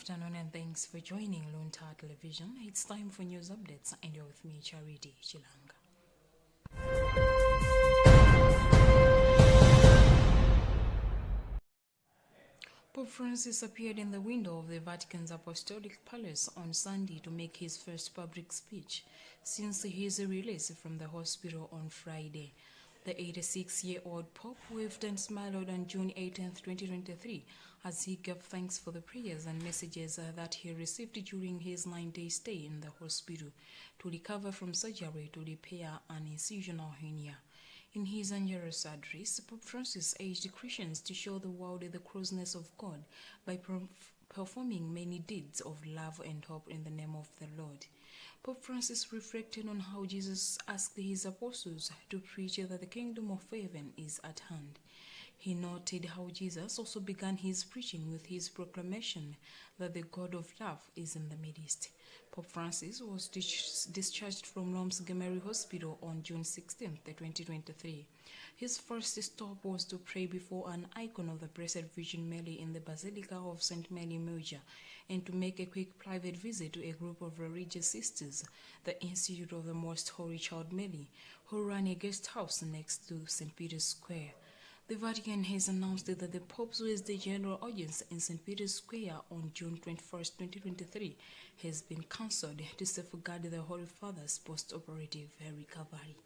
afternoon and thanks for joining Luntha Television. It's time for news updates and you're with me, Charity Chilanga. Pope Francis appeared in the window of the Vatican's Apostolic Palace on Sunday to make his first public speech since his release from the hospital on Friday. The 86-year-old Pope waved and smiled on June 18, 2023, as he gave thanks for the prayers and messages that he received during his 9-day stay in the hospital to recover from surgery to repair an incisional hernia. In his angelus address, Pope Francis urged Christians to show the world the closeness of God by performing many deeds of love and hope in the name of the Lord. Pope Francis reflected on how Jesus asked his apostles to preach that the kingdom of heaven is at hand. He noted how Jesus also began his preaching with his proclamation that the God of love is in the midst. Pope Francis was discharged from Rome's Gemelli Hospital on June 16, 2023. His first stop was to pray before an icon of the Blessed Virgin Mary in the Basilica of St. Mary Major and to make a quick private visit to a group of religious sisters, the Institute of the Most Holy Child Mary, who ran a guest house next to St. Peter's Square. The Vatican has announced that the Pope's Wednesday general audience in St. Peter's Square on June 21, 2023 has been cancelled to safeguard the Holy Father's post-operative recovery.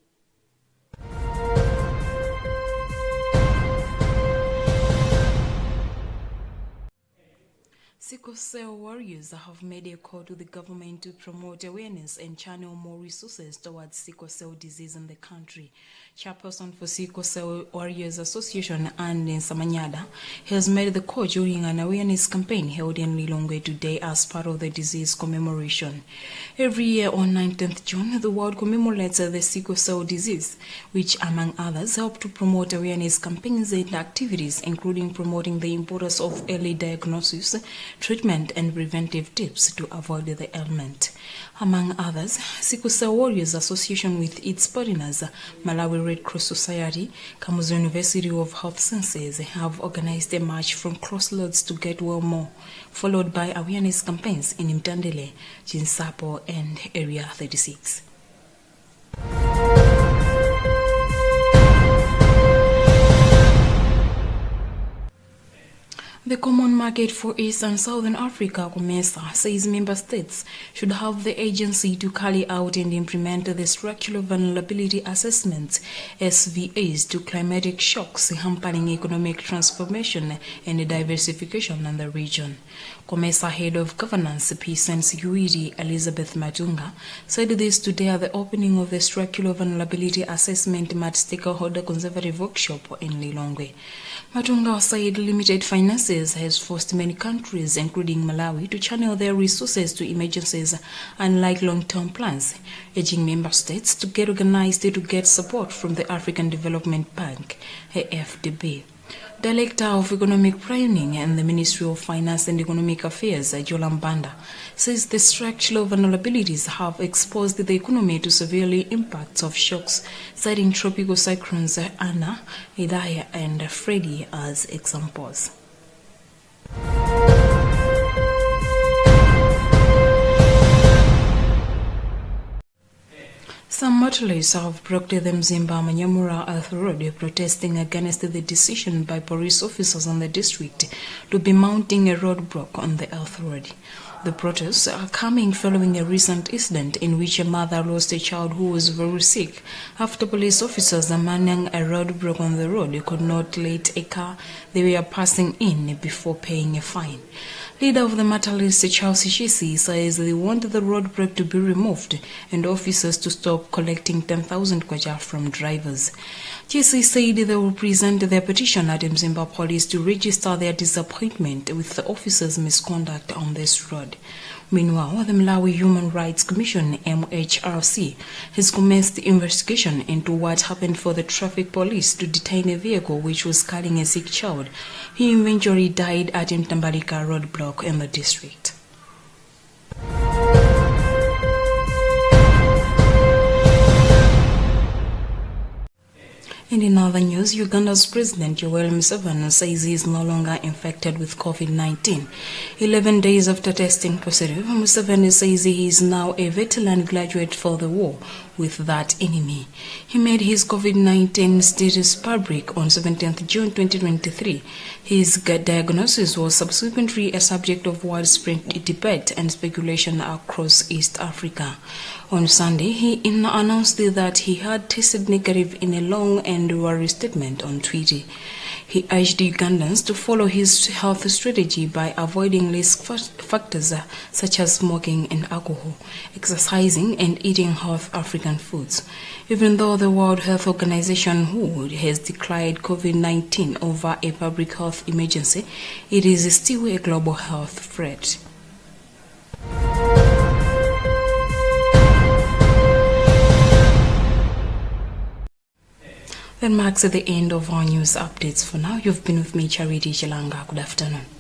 Sickle cell warriors have made a call to the government to promote awareness and channel more resources towards sickle cell disease in the country. Chairperson for Sickle Cell Warriors Association, Anne Samanyada, has made the call during an awareness campaign held in Lilongwe today as part of the disease commemoration. Every year on 19th June, the world commemorates the sickle cell disease, which among others help to promote awareness campaigns and activities, including promoting the importance of early diagnosis, treatment and preventive tips to avoid the ailment. Among others, Sickle Cell Warriors Association with its partners, Malawi Red Cross Society, Kamuzu University of Health Sciences have organized a march from Crossroads to Get Well More, followed by awareness campaigns in Mtandele, Jinsapo and Area 36. The Common Market for East and Southern Africa, COMESA, says member states should have the agency to carry out and implement the Structural Vulnerability Assessments, SVAs, to climatic shocks hampering economic transformation and diversification in the region. COMESA Head of Governance, Peace and Security, Elizabeth Matunga, said this today at the opening of the Structural Vulnerability Assessment Stakeholder Conservative Workshop in Lilongwe. Matunga said limited finances has forced many countries, including Malawi, to channel their resources to emergencies unlike long-term plans, urging member states to get organized to get support from the African Development Bank, AFDB. Director of Economic Planning and the Ministry of Finance and Economic Affairs, Jolam Banda, says the structural vulnerabilities have exposed the economy to severely impacts of shocks, citing tropical cyclones Anna, Idaya, and Freddy as examples. Some motorists have blocked the Mzimba-Manyamura Earth Road, protesting against the decision by police officers in the district to be mounting a roadblock on the Earth Road. The protests are coming following a recent incident in which a mother lost a child who was very sick after police officers manning a roadblock on the road could not let a car they were passing in before paying a fine. Leader of the motorists, Charles Shisi, says they want the roadblock to be removed and officers to stop collecting 10,000 kwacha from drivers. Shisi said they will present their petition at Mzimba Police to register their disappointment with the officers' misconduct on this road. Meanwhile, the Malawi Human Rights Commission, MHRC, has commenced the investigation into what happened for the traffic police to detain a vehicle which was carrying a sick child. He eventually died at Mtambalika roadblock in the district. And in other news, Uganda's President Yoweri Museveni says he is no longer infected with COVID-19. 11 days after testing positive, Museveni says he is now a veteran graduate for the war with that enemy. He made his COVID-19 status public on 17th June 2023. His diagnosis was subsequently a subject of widespread debate and speculation across East Africa. On Sunday, he announced that he had tested negative in a long and worried statement on Twitter. He urged Ugandans to follow his health strategy by avoiding risk factors such as smoking and alcohol, exercising, and eating healthy African foods. Even though the World Health Organization WHO has declared COVID-19 over a public health emergency, it is still a global health threat. That marks the end of our news updates for now. You've been with me, Charity Chilanga. Good afternoon.